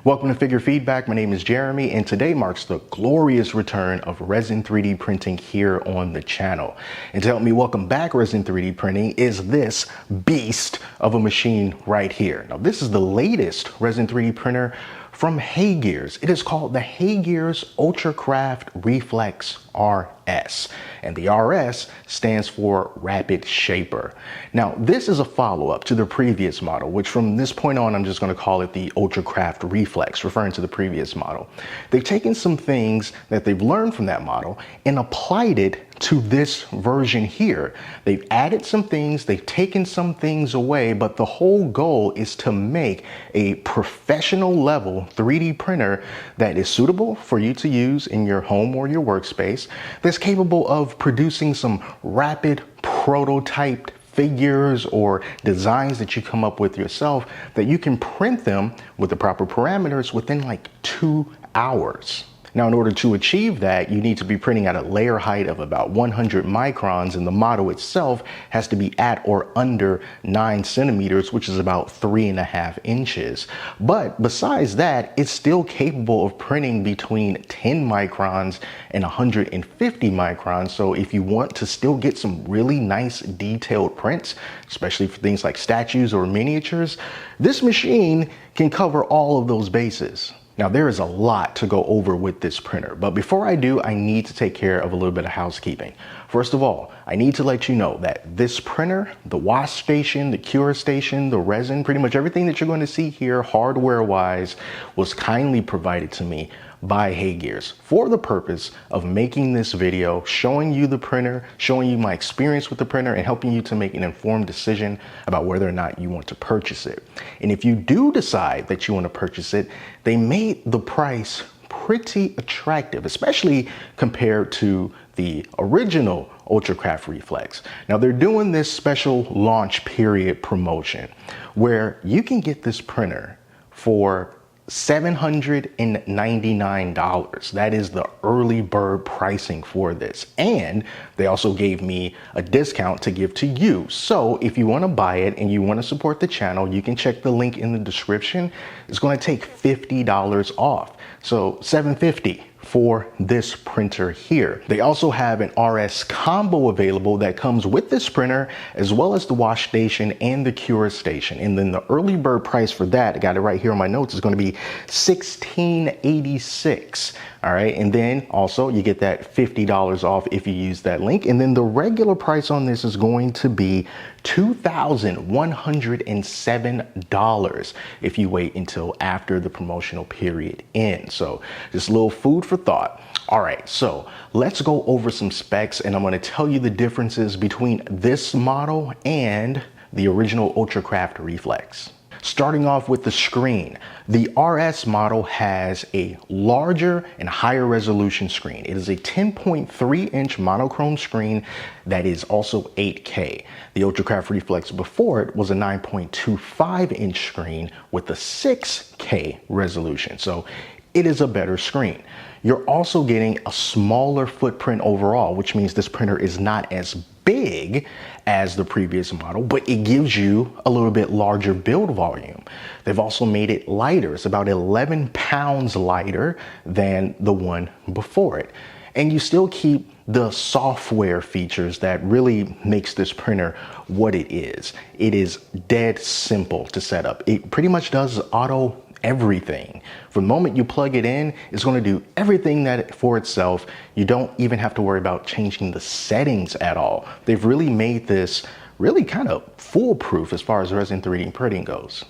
Welcome to Figure Feedback. My name is Jeremy, and today marks the glorious return of resin 3D printing here on the channel. And to help me welcome back resin 3D printing is this beast of a machine right here. Now, this is the latest resin 3D printer from HeyGears. It is called the HeyGears UltraCraft Reflex RS, and the RS stands for Rapid Shaper. Now, this is a follow-up to the previous model, which from this point on, I'm just going to call it the UltraCraft Reflex, referring to the previous model. They've taken some things that they've learned from that model and applied it to this version here. They've added some things, they've taken some things away, but the whole goal is to make a professional level 3D printer that is suitable for you to use in your home or your workspace, that's capable of producing some rapid prototyped figures or designs that you come up with yourself, that you can print them with the proper parameters within like 2 hours. Now, in order to achieve that, you need to be printing at a layer height of about 100 microns, and the model itself has to be at or under 9 centimeters, which is about 3.5 inches. But besides that, it's still capable of printing between 10 microns and 150 microns. So if you want to still get some really nice detailed prints, especially for things like statues or miniatures, this machine can cover all of those bases. Now, there is a lot to go over with this printer, but before I do, I need to take care of a little bit of housekeeping. First of all, I need to let you know that this printer, the wash station, the cure station, the resin, pretty much everything that you're going to see here hardware-wise was kindly provided to me by HeyGears for the purpose of making this video, showing you the printer, showing you my experience with the printer, and helping you to make an informed decision about whether or not you want to purchase it. And if you do decide that you want to purchase it, they made the price pretty attractive, especially compared to the original UltraCraft Reflex. Now, they're doing this special launch period promotion where you can get this printer for $799. That is the early bird pricing for this. And they also gave me a discount to give to you. So if you want to buy it and you want to support the channel, you can check the link in the description. It's going to take $50 off. So $750 for this printer here. They also have an RS combo available that comes with this printer, as well as the wash station and the cure station. And then the early bird price for that, I got it right here on my notes, is going to be $1686. All right. And then also you get that $50 off if you use that link. And then the regular price on this is going to be $2,107 if you wait until after the promotional period ends. So just a little food for thought. All right, so let's go over some specs, and I'm going to tell you the differences between this model and the original UltraCraft Reflex. Starting off with the screen, the RS model has a larger and higher resolution screen. It is a 10.3-inch monochrome screen that is also 8K. The UltraCraft Reflex before it was a 9.25-inch screen with a 6K resolution. So it is a better screen. You're also getting a smaller footprint overall, which means this printer is not as big as the previous model, but it gives you a little bit larger build volume. They've also made it lighter. It's about 11 pounds lighter than the one before it. And you still keep the software features that really makes this printer what it is. It is dead simple to set up. It pretty much does auto everything. From the moment you plug it in, it's going to do everything that for itself. You don't even have to worry about changing the settings at all. They've really made this really kind of foolproof as far as resin 3D printing goes.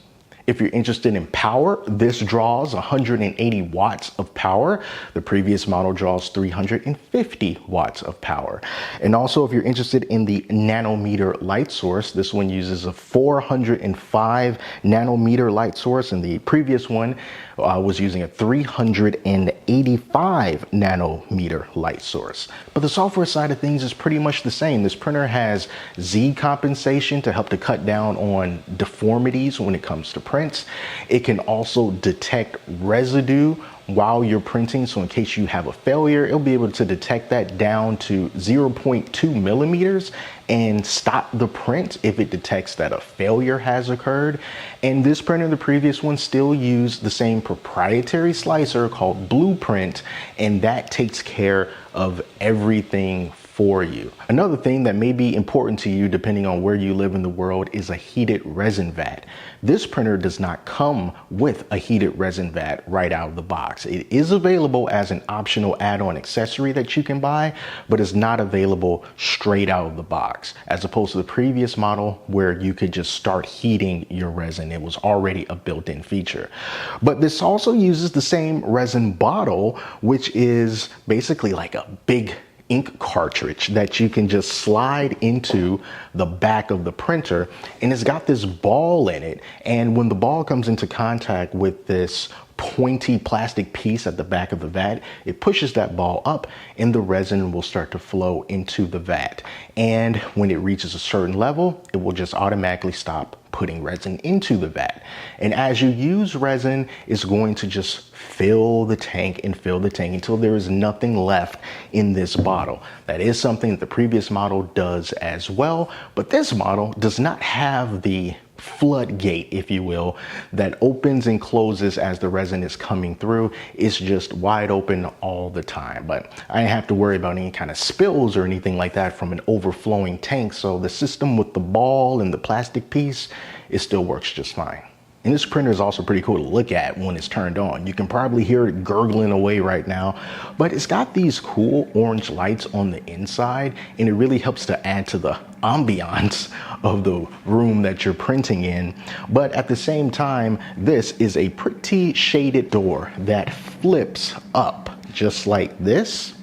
If you're interested in power, this draws 180 watts of power. The previous model draws 350 watts of power. And also, if you're interested in the nanometer light source, this one uses a 405 nanometer light source, and the previous one was using a 385 nanometer light source. But the software side of things is pretty much the same. This printer has Z compensation to help to cut down on deformities when it comes to prints. It can also detect residue while you're printing, so in case you have a failure, it'll be able to detect that down to 0.2 millimeters and stop the print if it detects that a failure has occurred. And this printer, the previous one, still used the same proprietary slicer called Blueprint, and that takes care of everything for you. Another thing that may be important to you depending on where you live in the world is a heated resin vat. This printer does not come with a heated resin vat right out of the box. It is available as an optional add-on accessory that you can buy, but it's not available straight out of the box, as opposed to the previous model where you could just start heating your resin. It was already a built-in feature. But this also uses the same resin bottle, which is basically like a big ink cartridge that you can just slide into the back of the printer, and it's got this ball in it, and when the ball comes into contact with this pointy plastic piece at the back of the vat, it pushes that ball up and the resin will start to flow into the vat, and when it reaches a certain level, it will just automatically stop putting resin into the vat. And as you use resin, it's going to just fill the tank and fill the tank until there is nothing left in this bottle. That is something that the previous model does as well, but this model does not have the floodgate, if you will, that opens and closes as the resin is coming through. It's just wide open all the time, but I didn't have to worry about any kind of spills or anything like that from an overflowing tank. So the system with the ball and the plastic piece, it still works just fine. And this printer is also pretty cool to look at when it's turned on. You can probably hear it gurgling away right now, but it's got these cool orange lights on the inside, and it really helps to add to the ambiance of the room that you're printing in. But at the same time, this is a pretty shaded door that flips up just like this.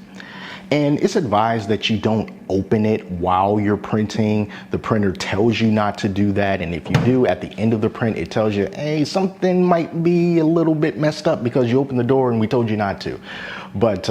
And it's advised that you don't open it while you're printing. The printer tells you not to do that. And if you do, at the end of the print, it tells you, hey, something might be a little bit messed up because you opened the door and we told you not to. But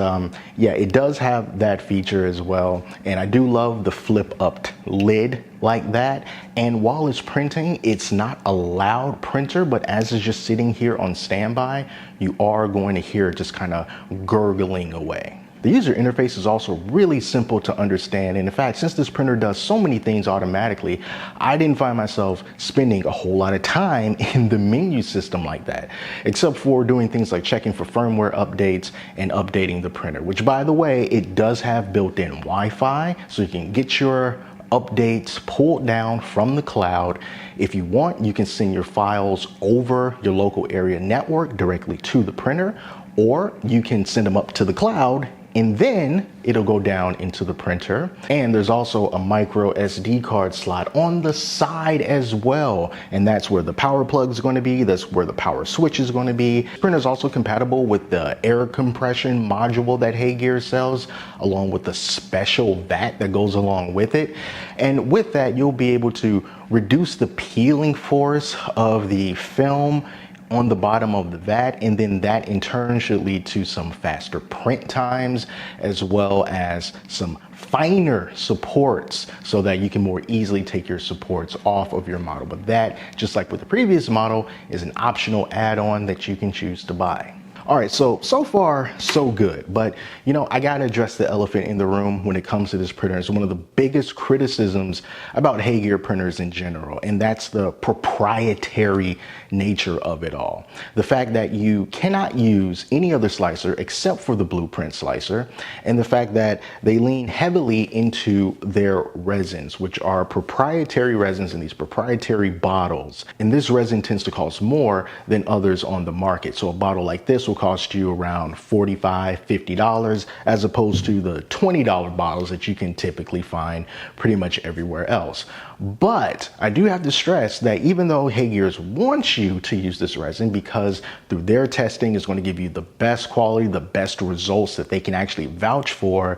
yeah, it does have that feature as well. And I do love the flip up lid like that. And while it's printing, it's not a loud printer, but as it's just sitting here on standby, you are going to hear it just kind of gurgling away. The user interface is also really simple to understand, and in fact, since this printer does so many things automatically, I didn't find myself spending a whole lot of time in the menu system like that, except for doing things like checking for firmware updates and updating the printer, which, by the way, it does have built-in Wi-Fi, so you can get your updates pulled down from the cloud. If you want, you can send your files over your local area network directly to the printer, or you can send them up to the cloud and then it'll go down into the printer. And there's also a micro SD card slot on the side as well. And that's where the power plug is going to be. That's where the power switch is going to be. The printer is also compatible with the air compression module that HeyGears sells, along with the special vat that goes along with it. And with that, you'll be able to reduce the peeling force of the film on the bottom of the vat, and then that in turn should lead to some faster print times, as well as some finer supports so that you can more easily take your supports off of your model. But that, just like with the previous model, is an optional add-on that you can choose to buy. All right, so far, so good. But, you know, I gotta address the elephant in the room when it comes to this printer. It's one of the biggest criticisms about HeyGears printers in general, and that's the proprietary nature of it all. The fact that you cannot use any other slicer except for the Blueprint slicer, and the fact that they lean heavily into their resins, which are proprietary resins in these proprietary bottles. And this resin tends to cost more than others on the market. So a bottle like this will cost you around $45, $50, as opposed to the $20 bottles that you can typically find pretty much everywhere else. But I do have to stress that even though HeyGears wants you to use this resin, because through their testing is going to give you the best quality, the best results that they can actually vouch for,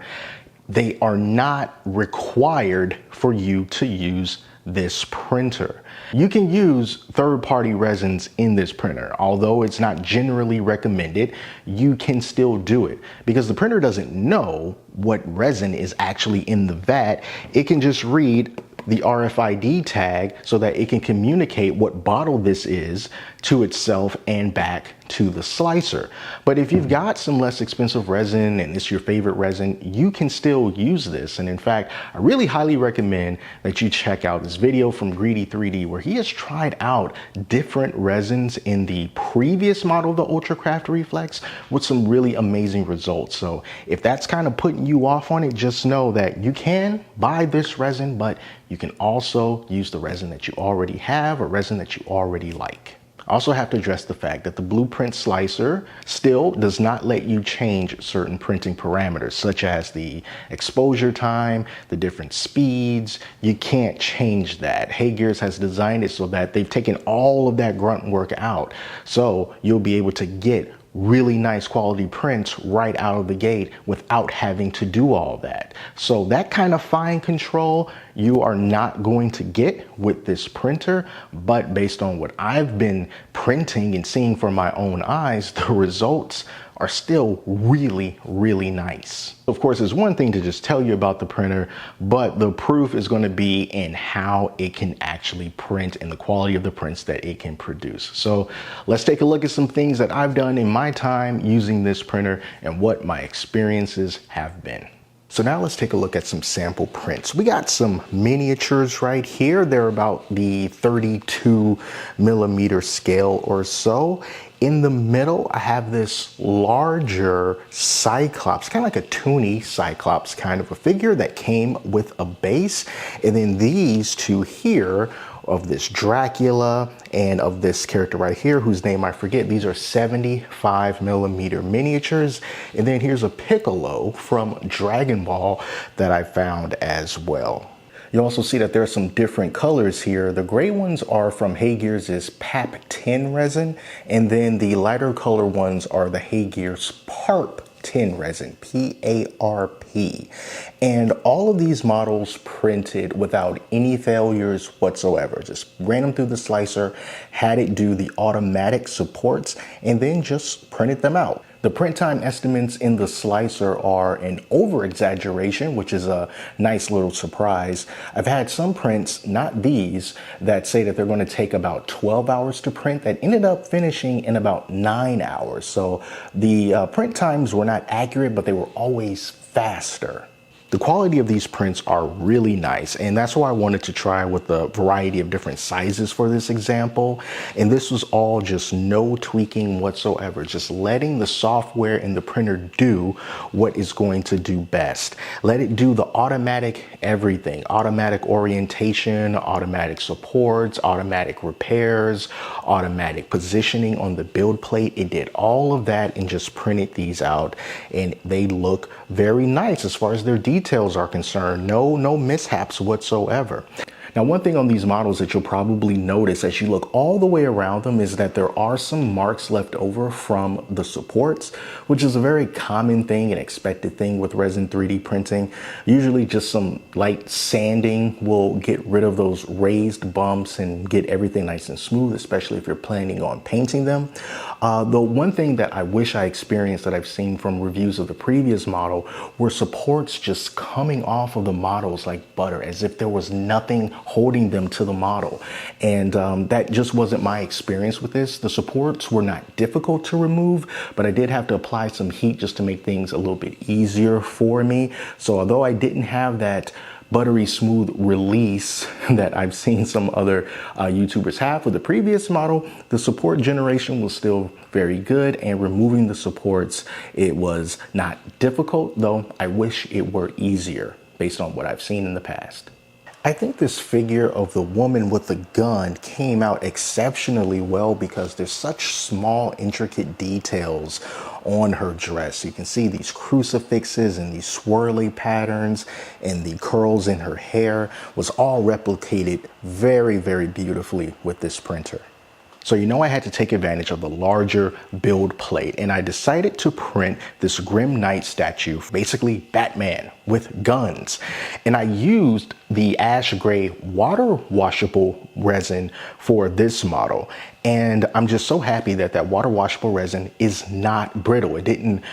they are not required for you to use this printer. You can use third-party resins in this printer. Although it's not generally recommended, you can still do it because the printer doesn't know what resin is actually in the vat. It can just read the RFID tag so that it can communicate what bottle this is to itself and back to the slicer. But if you've got some less expensive resin and it's your favorite resin, you can still use this. And in fact, I really highly recommend that you check out this video from Greedy 3D where he has tried out different resins in the previous model of the UltraCraft Reflex with some really amazing results. So if that's kind of putting you off on it, just know that you can buy this resin, but you can also use the resin that you already have or resin that you already like. I also have to address the fact that the Blueprint slicer still does not let you change certain printing parameters, such as the exposure time, the different speeds. You can't change that. HeyGears has designed it so that they've taken all of that grunt work out. So you'll be able to get really nice quality prints right out of the gate without having to do all that. So that kind of fine control you are not going to get with this printer, but based on what I've been printing and seeing for my own eyes, the results are still really, really nice. Of course, it's one thing to just tell you about the printer, but the proof is going to be in how it can actually print and the quality of the prints that it can produce. So let's take a look at some things that I've done in my time using this printer and what my experiences have been. So now let's take a look at some sample prints. We got some miniatures right here. They're about the 32 millimeter scale or so. In the middle, I have this larger Cyclops, kind of like a toony Cyclops kind of a figure that came with a base. And then these two here of this Dracula and of this character right here, whose name I forget. These are 75 millimeter miniatures. And then here's a Piccolo from Dragon Ball that I found as well. You also see that there are some different colors here. The gray ones are from HeyGears' PAP 10 resin, and then the lighter color ones are the HeyGears PARP 10 resin, P-A-R-P. And all of these models printed without any failures whatsoever. Just ran them through the slicer, had it do the automatic supports, and then just printed them out. The print time estimates in the slicer are an over-exaggeration, which is a nice little surprise. I've had some prints, not these, that say that they're going to take about 12 hours to print that ended up finishing in about 9 hours. So the print times were not accurate, but they were always faster. The quality of these prints are really nice, and that's why I wanted to try with a variety of different sizes for this example. And this was all just no tweaking whatsoever, just letting the software and the printer do what it's going to do best. Let it do the automatic everything, automatic orientation, automatic supports, automatic repairs, automatic positioning on the build plate. It did all of that and just printed these out, and they look very nice as far as their details are concerned. No mishaps whatsoever. Now, one thing on these models that you'll probably notice as you look all the way around them is that there are some marks left over from the supports, which is a very common thing and expected thing with resin 3D printing. Usually just some light sanding will get rid of those raised bumps and get everything nice and smooth, especially if you're planning on painting them. The one thing that I wish I experienced that I've seen from reviews of the previous model were supports just coming off of the models like butter, as if there was nothing holding them to the model. And that just wasn't my experience with this. The supports were not difficult to remove, but I did have to apply some heat just to make things a little bit easier for me. So although I didn't have that buttery smooth release that I've seen some other YouTubers have with the previous model, the support generation was still very good, and removing the supports, it was not difficult, though I wish it were easier based on what I've seen in the past. I think this figure of the woman with the gun came out exceptionally well because there's such small, intricate details on her dress. You can see these crucifixes and these swirly patterns, and the curls in her hair was all replicated very, very beautifully with this printer. So you know I had to take advantage of the larger build plate, and I decided to print this Grim Knight statue, basically Batman with guns. And I used the ash gray water washable resin for this model. And I'm just so happy that that water washable resin is not brittle. It didn't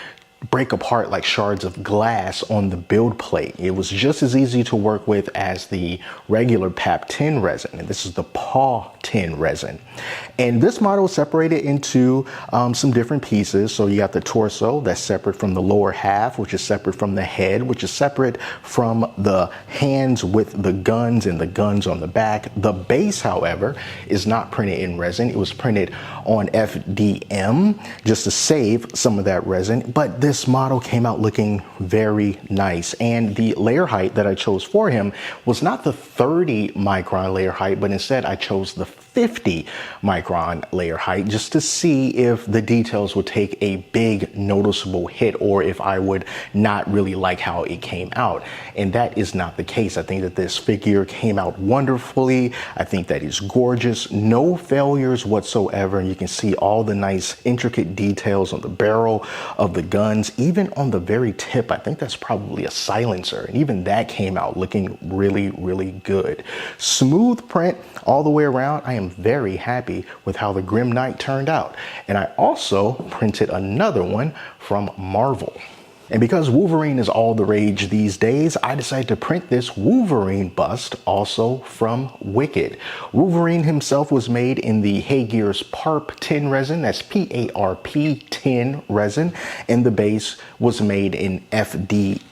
break apart like shards of glass on the build plate. It was just as easy to work with as the regular PAP 10 resin, and this is the PAW 10 resin. And this model is separated into some different pieces. So you got the torso that's separate from the lower half, which is separate from the head, which is separate from the hands with the guns and the guns on the back. The base, however, is not printed in resin. It was printed on FDM just to save some of that resin, but this model came out looking very nice. And the layer height that I chose for him was not the 30 micron layer height, but instead I chose the 50 micron layer height just to see if the details would take a big noticeable hit or if I would not really like how it came out. And that is not the case. I think that this figure came out wonderfully. I think that he's gorgeous, no failures whatsoever. And you can see all the nice intricate details on the barrel of the guns, even on the very tip. I think that's probably a silencer. And even that came out looking really, really good. Smooth print all the way around. I am very happy with how the Grim Knight turned out. And I also printed another one from Marvel. And because Wolverine is all the rage these days, I decided to print this Wolverine bust also from Wicked. Wolverine himself was made in the HeyGears PARP 10 resin, that's PARP 10 resin, and the base was made in FDM.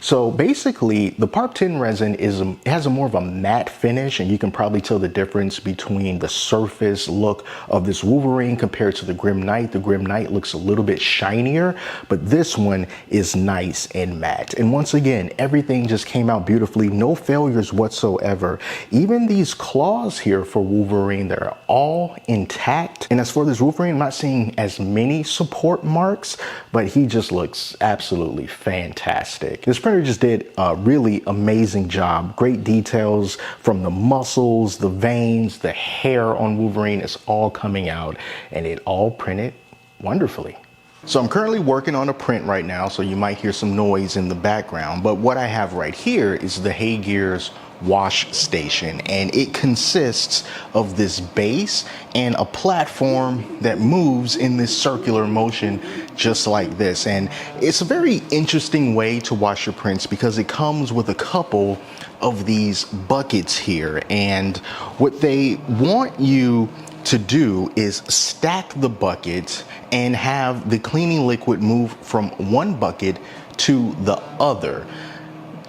So basically the PARP 10 resin has a more of a matte finish, and you can probably tell the difference between the surface look of this Wolverine compared to the Grim Knight. The Grim Knight looks a little bit shinier, but this one is nice and matte. And once again, everything just came out beautifully, no failures whatsoever. Even these claws here for Wolverine, they're all intact. And as for this Wolverine, I'm not seeing as many support marks, but he just looks absolutely fantastic. This printer just did a really amazing job. Great details from the muscles, the veins, the hair on Wolverine is all coming out, and it all printed wonderfully. So I'm currently working on a print right now, so you might hear some noise in the background, but what I have right here is the HeyGears wash station, and it consists of this base and a platform that moves in this circular motion just like this. And it's a very interesting way to wash your prints because it comes with a couple of these buckets here, and what they want you to do is stack the buckets and have the cleaning liquid move from one bucket to the other.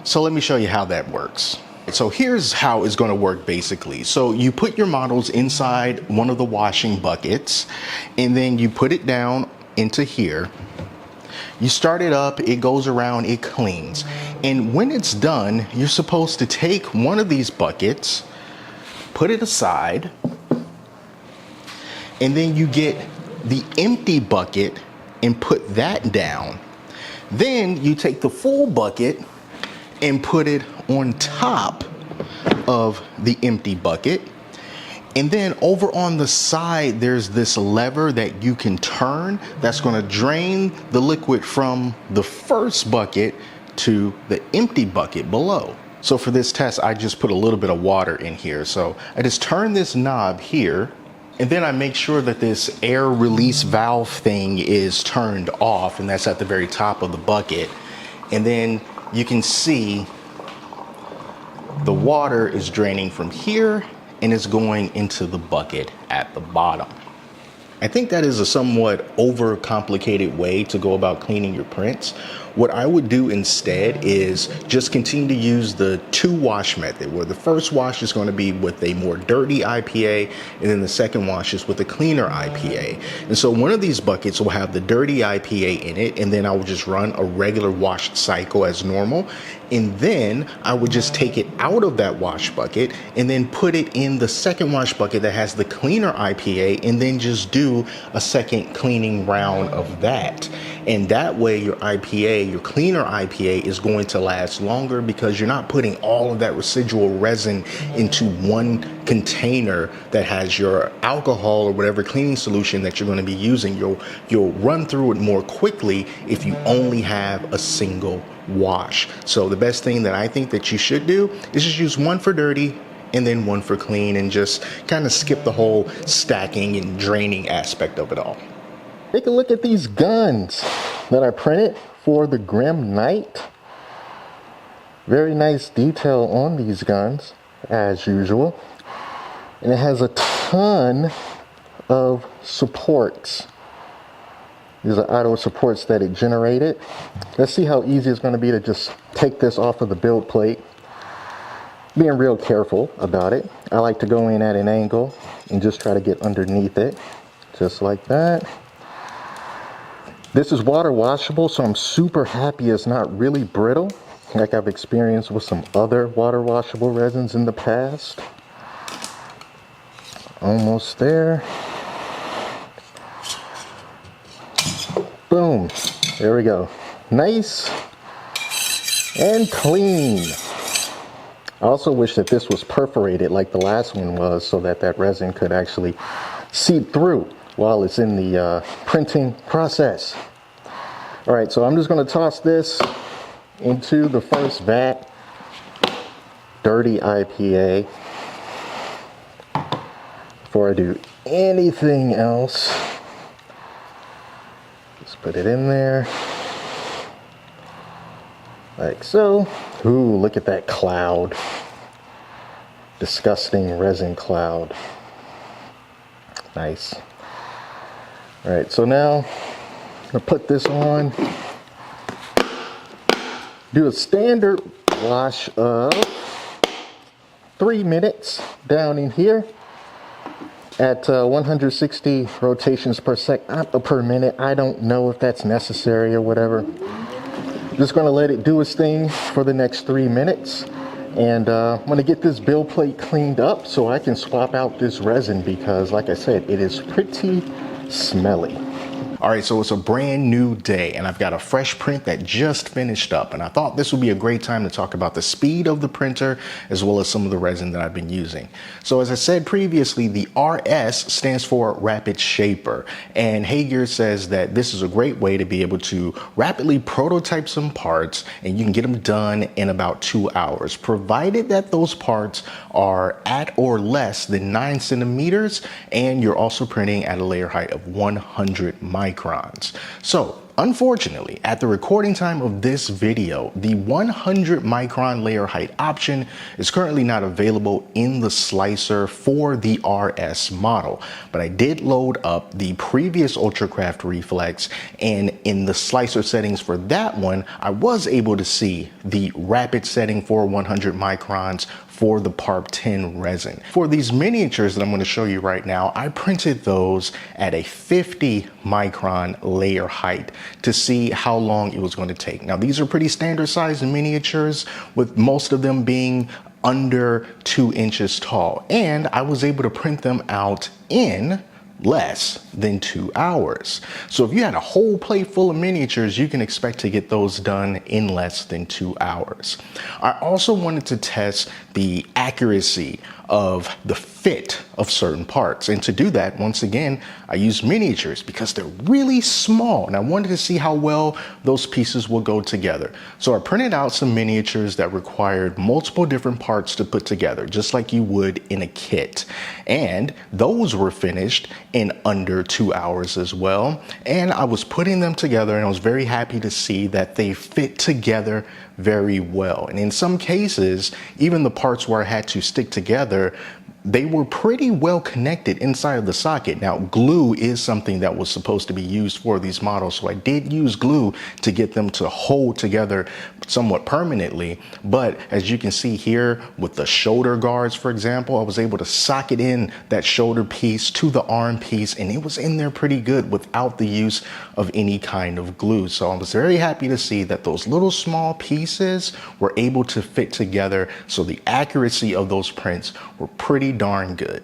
So let me show you how that works. So here's how it's going to work basically. So you put your models inside one of the washing buckets, and then you put it down into here. You start it up, it goes around, it cleans. And when it's done, you're supposed to take one of these buckets, put it aside, and then you get the empty bucket and put that down. Then you take the full bucket and put it on top of the empty bucket. And then over on the side, there's this lever that you can turn that's going to drain the liquid from the first bucket to the empty bucket below. So for this test, I just put a little bit of water in here. So I just turn this knob here, and then I make sure that this air release valve thing is turned off, and that's at the very top of the bucket. And then you can see the water is draining from here and it's going into the bucket at the bottom. I think that is a somewhat overcomplicated way to go about cleaning your prints. What I would do instead is just continue to use the two wash method, where the first wash is going to be with a more dirty IPA, and then the second wash is with a cleaner IPA. And so one of these buckets will have the dirty IPA in it, and then I will just run a regular wash cycle as normal. And then I would just take it out of that wash bucket and then put it in the second wash bucket that has the cleaner IPA, and then just do a second cleaning round of that. And that way your IPA, your cleaner IPA, is going to last longer because you're not putting all of that residual resin into one container that has your alcohol or whatever cleaning solution that you're going to be using. You'll run through it more quickly if you only have a single wash. So the best thing that I think that you should do is just use one for dirty and then one for clean, and just kind of skip the whole stacking and draining aspect of it all. Take a look at these guns that I printed for the Grim Knight. Very nice detail on these guns, as usual. And it has a ton of supports. These are auto supports that it generated. Let's see how easy it's going to be to just take this off of the build plate. Being real careful about it. I like to go in at an angle and just try to get underneath it. Just like that. This is water washable, so I'm super happy it's not really brittle, like I've experienced with some other water washable resins in the past. Almost there. Boom. There we go. Nice and clean. I also wish that this was perforated like the last one was, so that that resin could actually seep through while it's in the printing process. All right, so I'm just going to toss this into the first vat. Dirty IPA. Before I do anything else, just put it in there like so. Ooh, look at that cloud. Disgusting resin cloud. Nice. All right, so now I'm gonna put this on. Do a standard wash of 3 minutes down in here at 160 rotations per minute. I don't know if that's necessary or whatever. Just gonna let it do its thing for the next 3 minutes. And I'm gonna get this build plate cleaned up so I can swap out this resin because, like I said, it is pretty smelly. All right, so it's a brand new day and I've got a fresh print that just finished up, and I thought this would be a great time to talk about the speed of the printer as well as some of the resin that I've been using. So as I said previously, the RS stands for Rapid Shaper, and HeyGears says that this is a great way to be able to rapidly prototype some parts, and you can get them done in about 2 hours, provided that those parts are at or less than 9 centimeters, and you're also printing at a layer height of 100 microns. So unfortunately, at the recording time of this video, the 100 micron layer height option is currently not available in the slicer for the RS model, but I did load up the previous UltraCraft Reflex, and in the slicer settings for that one, I was able to see the rapid setting for 100 microns for the PARP 10 resin. For these miniatures that I'm going to show you right now, I printed those at a 50 micron layer height to see how long it was going to take. Now, these are pretty standard sized miniatures, with most of them being under 2 inches tall, and I was able to print them out in less than 2 hours. So if you had a whole plate full of miniatures, you can expect to get those done in less than 2 hours. I also wanted to test the accuracy of the fit of certain parts, and to do that, once again, I used miniatures because they're really small, and I wanted to see how well those pieces will go together. So I printed out some miniatures that required multiple different parts to put together, just like you would in a kit, and those were finished in under 2 hours as well. And I was putting them together, and I was very happy to see that they fit together very well. And in some cases, even the parts where I had to stick together, they were pretty well connected inside of the socket. Now, glue is something that was supposed to be used for these models, so I did use glue to get them to hold together somewhat permanently. But as you can see here with the shoulder guards, for example, I was able to socket in that shoulder piece to the arm piece, and it was in there pretty good without the use of any kind of glue. So I was very happy to see that those little small pieces were able to fit together, so the accuracy of those prints were pretty darn good.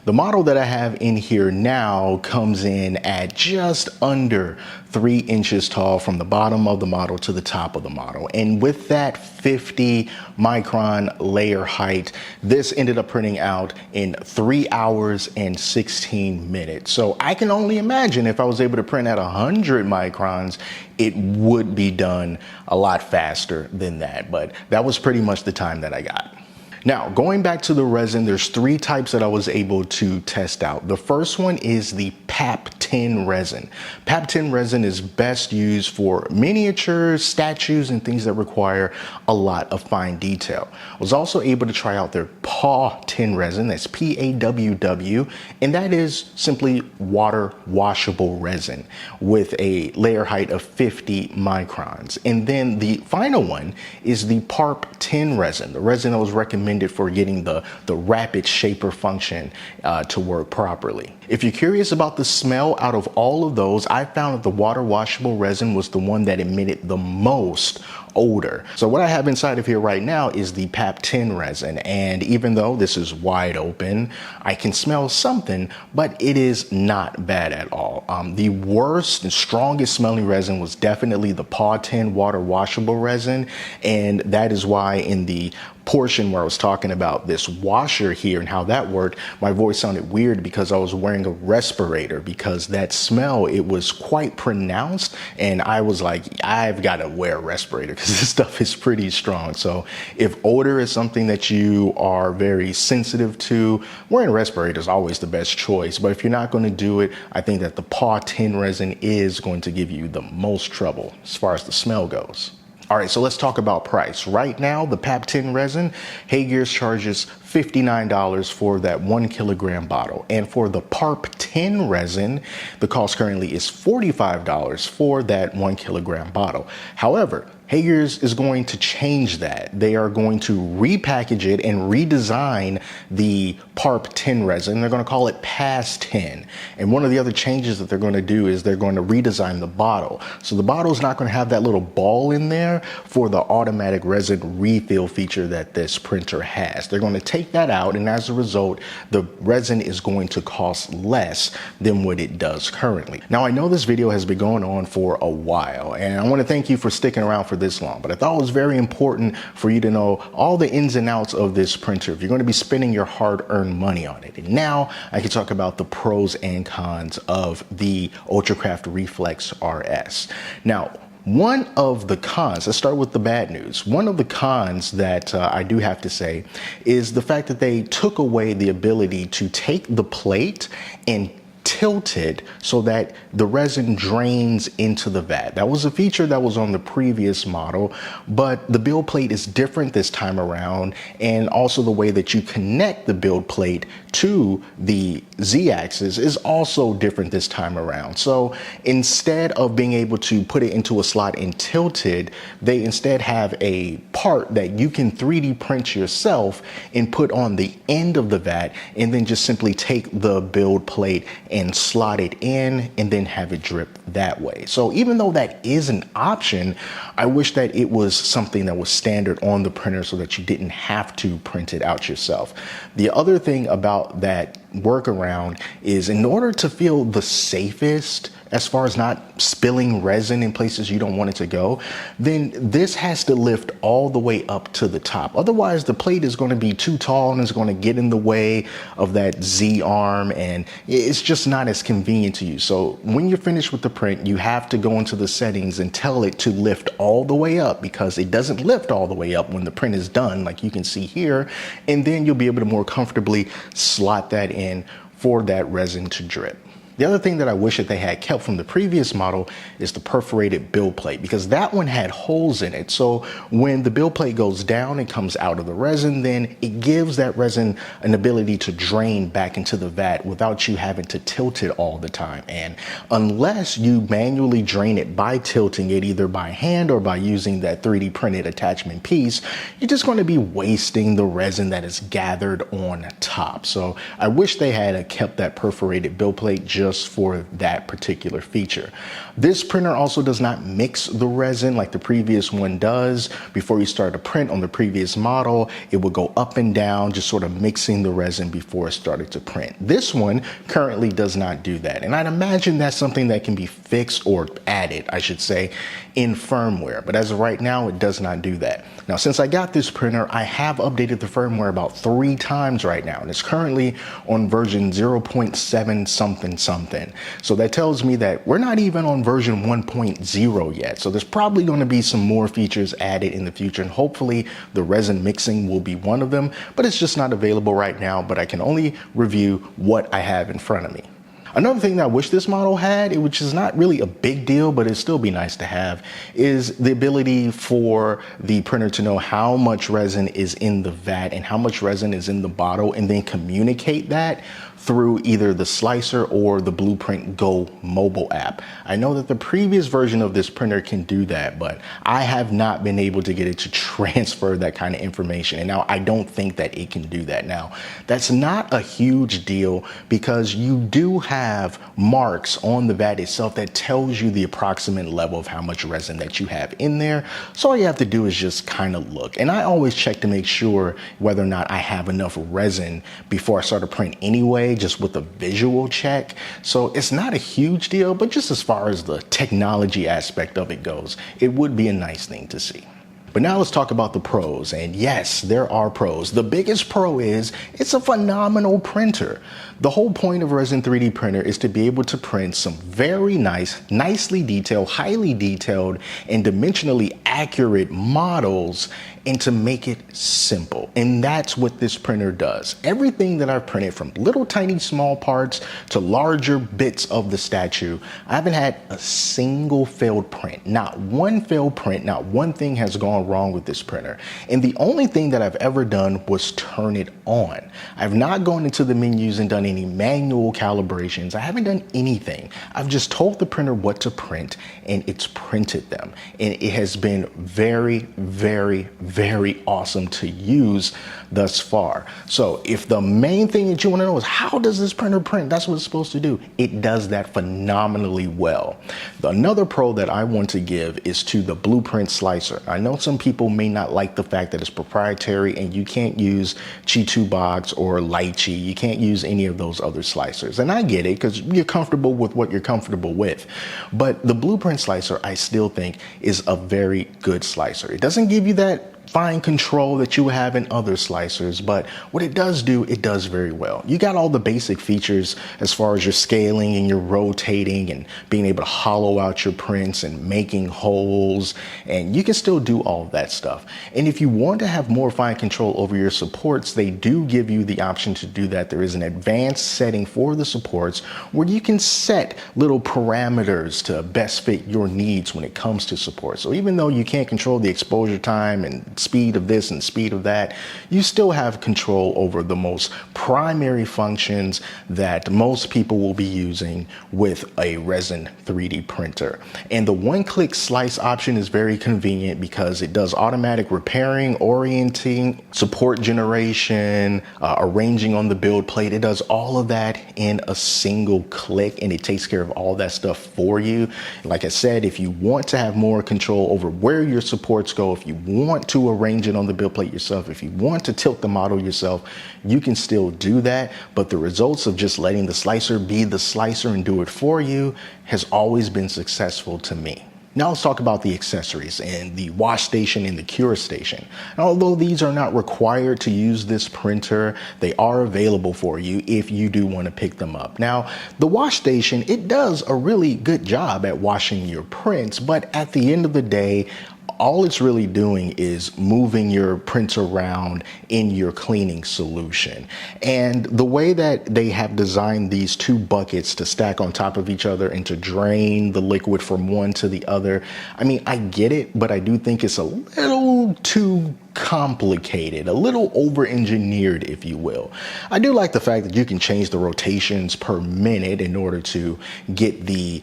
The model that I have in here now comes in at just under 3 inches tall from the bottom of the model to the top of the model. And with that 50 micron layer height, this ended up printing out in 3 hours and 16 minutes. So I can only imagine if I was able to print at 100 microns, it would be done a lot faster than that. But that was pretty much the time that I got. Now, going back to the resin, there's three types that I was able to test out. The first one is the PAP-10 resin. PAP-10 resin is best used for miniatures, statues, and things that require a lot of fine detail. I was also able to try out their PAW-10 resin, that's P-A-W-W, and that is simply water washable resin with a layer height of 50 microns. And then the final one is the PARP-10 resin, the resin that was recommended for getting the rapid shaper function to work properly. If you're curious about the smell out of all of those, I found that the water washable resin was the one that emitted the most odor. So what I have inside of here right now is the PAP-10 resin, and even though this is wide open, I can smell something, but it is not bad at all. The worst and strongest smelling resin was definitely the PAW-10 water washable resin, and that is why in the portion where I was talking about this washer here and how that worked, my voice sounded weird because I was wearing a respirator, because that smell, it was quite pronounced, and I was like, I've got to wear a respirator because this stuff is pretty strong. So if odor is something that you are very sensitive to, wearing a respirator is always the best choice. But if you're not going to do it, I think that the PAW-10 resin is going to give you the most trouble as far as the smell goes. All right, so let's talk about price. Right now, the PAP-10 resin, HeyGears charges $59 for that 1 kilogram bottle. And for the PARP-10 resin, the cost currently is $45 for that 1 kilogram bottle. However, HeyGears is going to change that. They are going to repackage it and redesign the PARP-10 resin. They're going to call it PAS-10. And one of the other changes that they're going to do is they're going to redesign the bottle. So the bottle is not going to have that little ball in there for the automatic resin refill feature that this printer has. They're going to take that out, and as a result, the resin is going to cost less than what it does currently. Now, I know this video has been going on for a while, and I want to thank you for sticking around for this long, but I thought it was very important for you to know all the ins and outs of this printer if you're going to be spending your hard-earned money on it. And now I can talk about the pros and cons of the UltraCraft Reflex RS. Now, one of the cons, let's start with the bad news. One of the cons that I do have to say is the fact that they took away the ability to take the plate and tilted so that the resin drains into the vat. That was a feature that was on the previous model, but the build plate is different this time around, and also the way that you connect the build plate to the Z-axis is also different this time around. So instead of being able to put it into a slot and tilt it, they instead have a part that you can 3D print yourself and put on the end of the vat, and then just simply take the build plate and slot it in and then have it drip that way. So even though that is an option, I wish that it was something that was standard on the printer so that you didn't have to print it out yourself. The other thing about that workaround is, in order to feel the safest as far as not spilling resin in places you don't want it to go, then this has to lift all the way up to the top. Otherwise, the plate is going to be too tall and it's going to get in the way of that Z arm, and it's just not as convenient to use. So when you're finished with the print, you have to go into the settings and tell it to lift all the way up, because it doesn't lift all the way up when the print is done, like you can see here, and then you'll be able to more comfortably slot that in for that resin to drip. The other thing that I wish that they had kept from the previous model is the perforated build plate, because that one had holes in it. So when the build plate goes down and comes out of the resin, then it gives that resin an ability to drain back into the vat without you having to tilt it all the time. And unless you manually drain it by tilting it either by hand or by using that 3D printed attachment piece, you're just going to be wasting the resin that is gathered on top. So I wish they had kept that perforated build plate just for that particular feature. This printer also does not mix the resin like the previous one does. Before you start to print on the previous model, it would go up and down, just sort of mixing the resin before it started to print. This one currently does not do that. And I'd imagine that's something that can be fixed, or added, I should say, in firmware. But as of right now, it does not do that. Now, since I got this printer, I have updated the firmware about 3 times right now. And it's currently on version 0.7 something. something. So that tells me that we're not even on version 1.0 yet. So there's probably going to be some more features added in the future, and hopefully the resin mixing will be one of them, but it's just not available right now. But I can only review what I have in front of me. Another thing that I wish this model had, which is not really a big deal, but it'd still be nice to have, is the ability for the printer to know how much resin is in the vat and how much resin is in the bottle, and then communicate that through either the Slicer or the Blueprint Go mobile app. I know that the previous version of this printer can do that, but I have not been able to get it to transfer that kind of information. And now I don't think that it can do that. Now, that's not a huge deal because you do have marks on the vat itself that tells you the approximate level of how much resin that you have in there. So all you have to do is just kind of look. And I always check to make sure whether or not I have enough resin before I start to print anyway, just with a visual check. So it's not a huge deal, but just as far as the technology aspect of it goes, it would be a nice thing to see. But now let's talk about the pros. And yes, there are pros. The biggest pro is it's a phenomenal printer. The whole point of Resin 3D printer is to be able to print some very nice, nicely detailed, highly detailed, and dimensionally accurate models, and to make it simple. And that's what this printer does. Everything that I've printed, from little tiny small parts to larger bits of the statue, I haven't had a single failed print. Not one failed print, not one thing has gone wrong with this printer. And the only thing that I've ever done was turn it on. I've not gone into the menus and done any manual calibrations. I haven't done anything. I've just told the printer what to print, and it's printed them. And it has been very, very, very awesome to use thus far. So if the main thing that you want to know is how does this printer print, that's what it's supposed to do. It does that phenomenally well. Another pro that I want to give is to the Blueprint Slicer. I know some people may not like the fact that it's proprietary and you can't use Chi2 Box or Lychee. You can't use any of those other slicers. And I get it because you're comfortable with what you're comfortable with. But the Blueprint Slicer, I still think, is a very good slicer. It doesn't give you that fine control that you have in other slicers, but what it does do, it does very well. You got all the basic features as far as your scaling and your rotating and being able to hollow out your prints and making holes, and you can still do all of that stuff. And if you want to have more fine control over your supports, they do give you the option to do that. There is an advanced setting for the supports where you can set little parameters to best fit your needs when it comes to support. So even though you can't control the exposure time and speed of this and speed of that, you still have control over the most primary functions that most people will be using with a Resin 3D printer. And the one-click slice option is very convenient because it does automatic repairing, orienting, support generation, arranging on the build plate. It does all of that in a single click, and it takes care of all that stuff for you. Like I said, if you want to have more control over where your supports go, if you want to arrange it on the build plate yourself, if you want to tilt the model yourself, you can still do that. But the results of just letting the slicer be the slicer and do it for you has always been successful to me. Now let's talk about the accessories and the wash station and the cure station. And although these are not required to use this printer, they are available for you if you do want to pick them up. Now, the wash station, it does a really good job at washing your prints, but at the end of the day, all it's really doing is moving your prints around in your cleaning solution. And the way that they have designed these two buckets to stack on top of each other and to drain the liquid from one to the other, I mean, I get it, but I do think it's a little too complicated, a little over-engineered, if you will. I do like the fact that you can change the rotations per minute in order to get the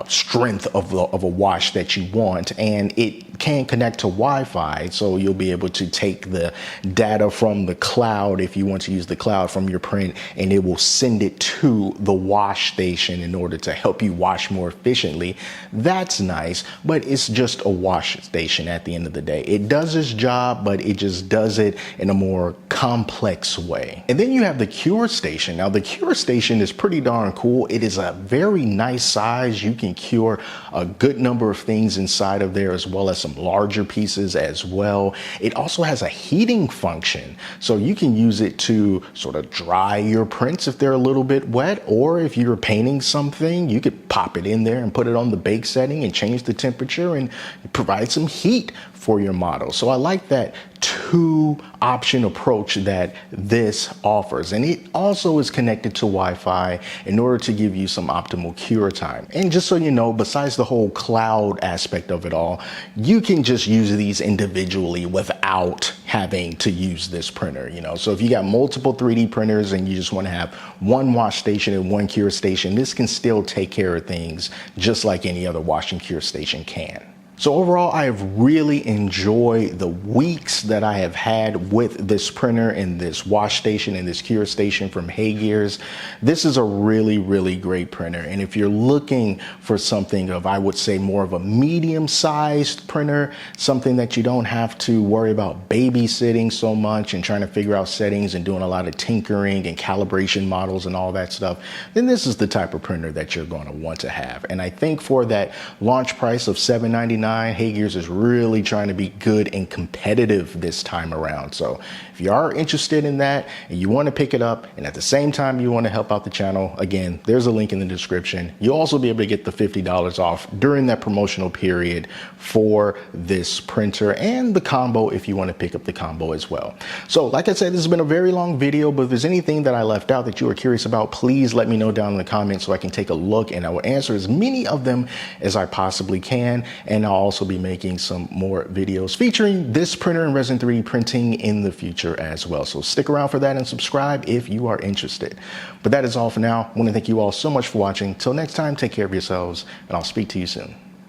strength of a wash that you want, and it can connect to Wi-Fi, so you'll be able to take the data from the cloud if you want to use the cloud from your print, and it will send it to the wash station in order to help you wash more efficiently. That's nice, but it's just a wash station at the end of the day. It does does its job, but it just does it in a more complex way. And then you have the cure station. Now the cure station is pretty darn cool. It is a very nice size. You can cure a good number of things inside of there, as well as some larger pieces as well. It also has a heating function, so you can use it to sort of dry your prints if they're a little bit wet, or if you're painting something, you could pop it in there and put it on the bake setting and change the temperature and provide some heat for your model. So I like that two option approach that this offers. And it also is connected to Wi-Fi in order to give you some optimal cure time. And just so you know, besides the whole cloud aspect of it all, you can just use these individually without having to use this printer, you know. So if you got multiple 3D printers and you just want to have one wash station and one cure station, this can still take care of things just like any other wash and cure station can. So overall, I have really enjoyed the weeks that I have had with this printer and this wash station and this cure station from HeyGears. This is a really, really great printer. And if you're looking for something of, I would say, more of a medium-sized printer, something that you don't have to worry about babysitting so much and trying to figure out settings and doing a lot of tinkering and calibration models and all that stuff, then this is the type of printer that you're going to want to have. And I think for that launch price of $799, HeyGears is really trying to be good and competitive this time around. So if you are interested in that and you want to pick it up, and at the same time you want to help out the channel, again, there's a link in the description. You'll also be able to get the $50 off during that promotional period for this printer and the combo if you want to pick up the combo as well. So like I said, this has been a very long video, but if there's anything that I left out that you are curious about, please let me know down in the comments so I can take a look, and I will answer as many of them as I possibly can. And I'll also be making some more videos featuring this printer and Resin 3D printing in the future as well. So stick around for that and subscribe if you are interested. But that is all for now. I want to thank you all so much for watching. Till next time, take care of yourselves, and I'll speak to you soon.